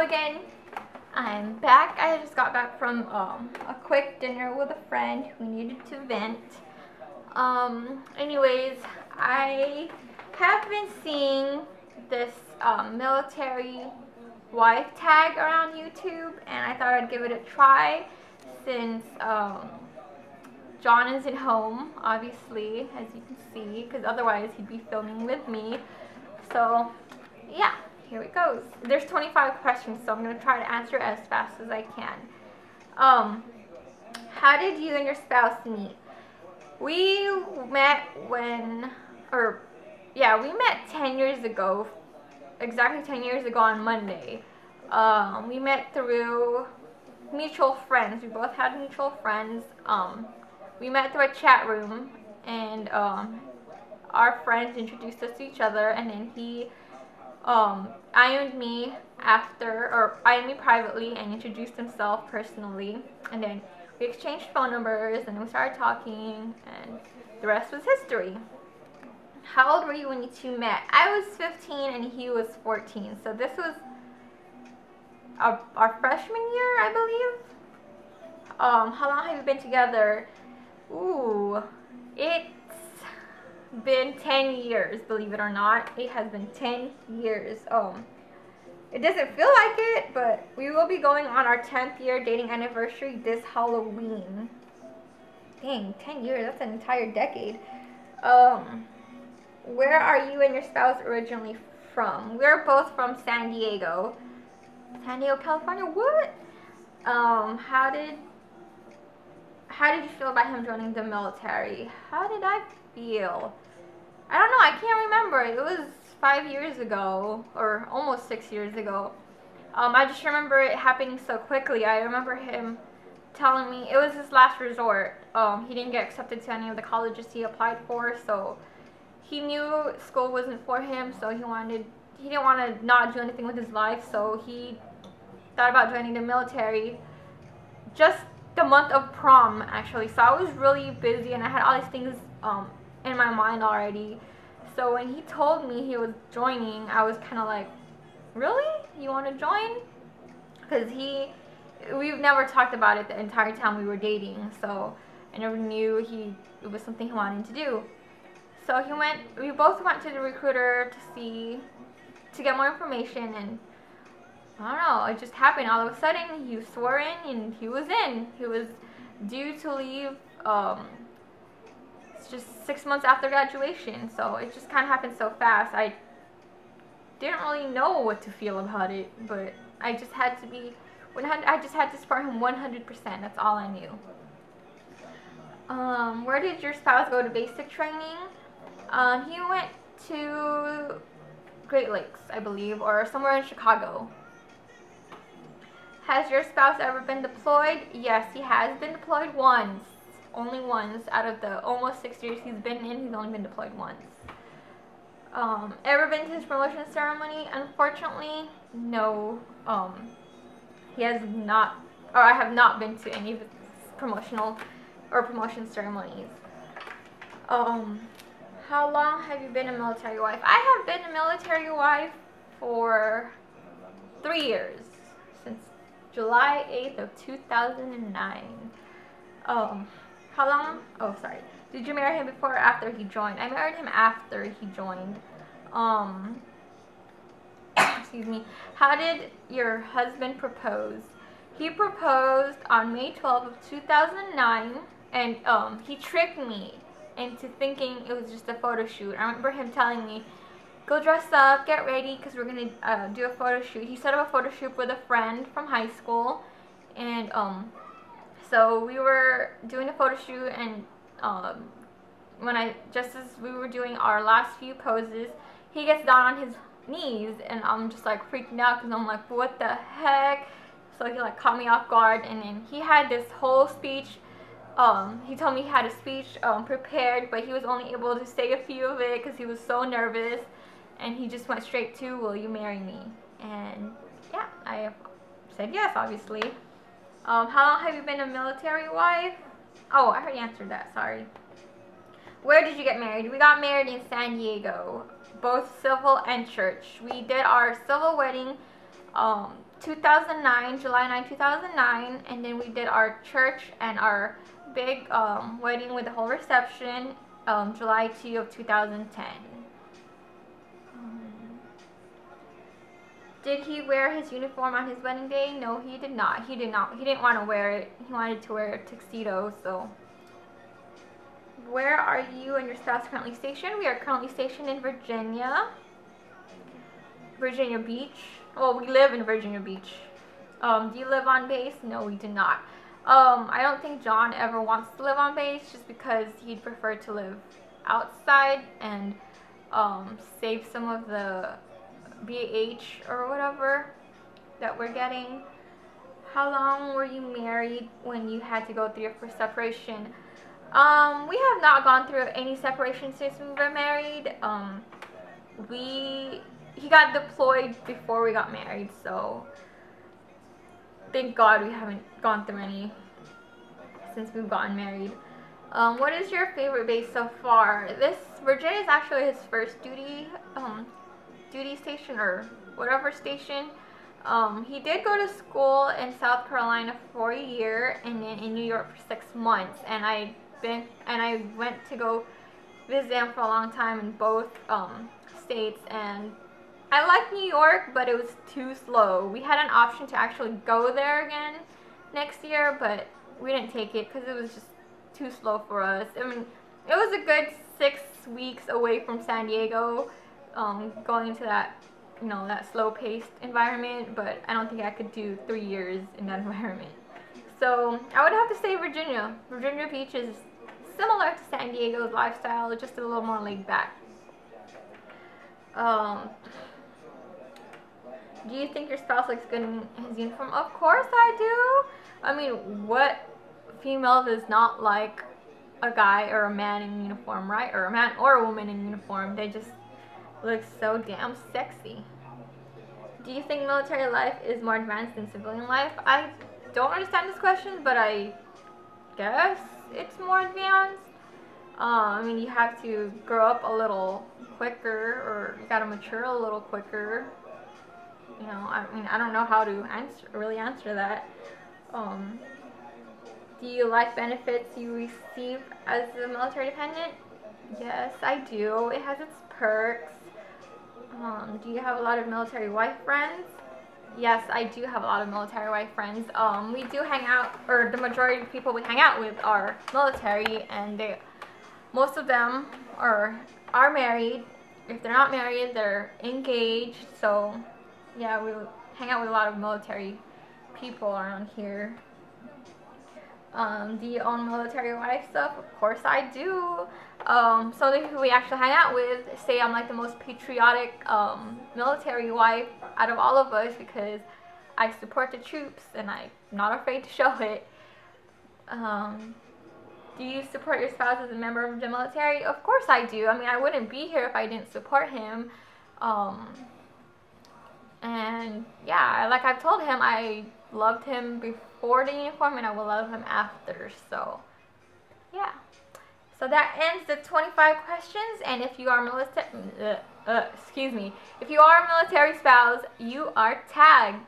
Hello again. I'm back. I just got back from a quick dinner with a friend who needed to vent. Anyways, I have been seeing this military wife tag around YouTube, and I thought I'd give it a try since John isn't home, obviously, as you can see, because otherwise he'd be filming with me. So, yeah. Here it goes. There's 25 questions, so I'm going to try to answer as fast as I can. How did you and your spouse meet? We met we met 10 years ago, exactly 10 years ago on Monday. We met through mutual friends. We both had mutual friends. We met through a chat room, and our friends introduced us to each other, and then he IM'd me privately and introduced himself personally, and then we exchanged phone numbers and we started talking, and the rest was history. How old were you when you two met? I was 15 and he was 14, so this was our freshman year, I believe. How long have you been together? Ooh, it's been 10 years, believe it or not. It has been 10 years. It doesn't feel like it, but we will be going on our 10th year dating anniversary this Halloween. Dang, 10 years, that's an entire decade. Where are you and your spouse originally from? We're both from San Diego, California. What? How did you feel about him joining the military? How did I feel? I don't know, I can't remember. It was 5 years ago, or almost 6 years ago. I just remember it happening so quickly. I remember him telling me it was his last resort. He didn't get accepted to any of the colleges he applied for, so he knew school wasn't for him, so he didn't want to not do anything with his life, so he thought about joining the military just the month of prom, actually. So I was really busy and I had all these things in my mind already. So when he told me he was joining, I was kind of like, really? You want to join? Because we've never talked about it the entire time we were dating, so I never knew it was something he wanted to do. So we both went to the recruiter to get more information, and I don't know, it just happened. All of a sudden, he swore in and he was in. He was due to leave it's just 6 months after graduation, so it just kind of happened so fast. I didn't really know what to feel about it, but I just had to support him 100%. That's all I knew. Where did your spouse go to basic training? He went to Great Lakes, I believe, or somewhere in Chicago. Has your spouse ever been deployed? Yes, he has been deployed once. Only once. Out of the almost 6 years he's been in, he's only been deployed once. Ever been to his promotion ceremony? Unfortunately, no. He has not, or I have not been to any of his promotion ceremonies. How long have you been a military wife? I have been a military wife for 3 years. Since July 8th of 2009. How long? Oh, sorry. Did you marry him before or after he joined? I married him after he joined. Excuse me. How did your husband propose? He proposed on May 12th of 2009, and he tricked me into thinking it was just a photo shoot. I remember him telling me, go dress up, get ready, because we're going to do a photo shoot. He set up a photo shoot with a friend from high school, and so we were doing a photo shoot, and just as we were doing our last few poses, he gets down on his knees, and I'm just like freaking out because I'm like, what the heck? So he like caught me off guard, and then he had this whole speech. He told me he had a speech prepared, but he was only able to say a few of it because he was so nervous, and he just went straight to, will you marry me? And yeah, I said yes, obviously. How long have you been a military wife? Oh, I already answered that, sorry. Where did you get married? We got married in San Diego, both civil and church. We did our civil wedding 2009, July 9, 2009, and then we did our church and our big wedding with the whole reception, July 2 of 2010. Did he wear his uniform on his wedding day? No, he did not. He did not. He didn't want to wear it. He wanted to wear a tuxedo, so. Where are you and your spouse currently stationed? We are currently stationed in Virginia. Virginia Beach. Well, we live in Virginia Beach. Do you live on base? No, we do not. I don't think John ever wants to live on base just because he'd prefer to live outside and save some of the BH or whatever that we're getting. How long were you married when you had to go through your first separation? We have not gone through any separation since we've been married. He got deployed before we got married, so thank God we haven't gone through any since we've gotten married. What is your favorite base so far? This Virginia is actually his first duty station or whatever station. He did go to school in South Carolina for a year and then in New York for 6 months, and I went to go visit him for a long time in both states, and I like New York, but it was too slow. We had an option to actually go there again next year, but we didn't take it because it was just too slow for us. I mean, it was a good 6 weeks away from San Diego, going into that, you know, that slow-paced environment, but I don't think I could do 3 years in that environment. So I would have to say Virginia. Virginia Beach is similar to San Diego's lifestyle, just a little more laid back. Do you think your spouse looks good in his uniform? Of course I do. I mean, what female does not like a guy or a man in uniform, right? Or a man or a woman in uniform. They just look so damn sexy. Do you think military life is more advanced than civilian life? I don't understand this question, but I guess it's more advanced. I mean, you have to grow up a little quicker, or you gotta mature a little quicker. You know, I mean, I don't know how to really answer that. Do you like benefits you receive as a military dependent? Yes, I do. It has its perks. Do you have a lot of military wife friends? Yes, I do have a lot of military wife friends. We do hang out, or the majority of people we hang out with are military, and most of them are married. If they're not married, they're engaged. So yeah, we hang out with a lot of military people around here. Do you own military wife stuff? Of course I do. So the people we actually hang out with say I'm like the most patriotic military wife out of all of us because I support the troops and I'm not afraid to show it. Do you support your spouse as a member of the military? Of course I do. I mean, I wouldn't be here if I didn't support him. And yeah, like I've told him, I loved him before the uniform and I will love him after. So yeah. So that ends the 25 questions, and if you are if you are a military spouse, you are tagged.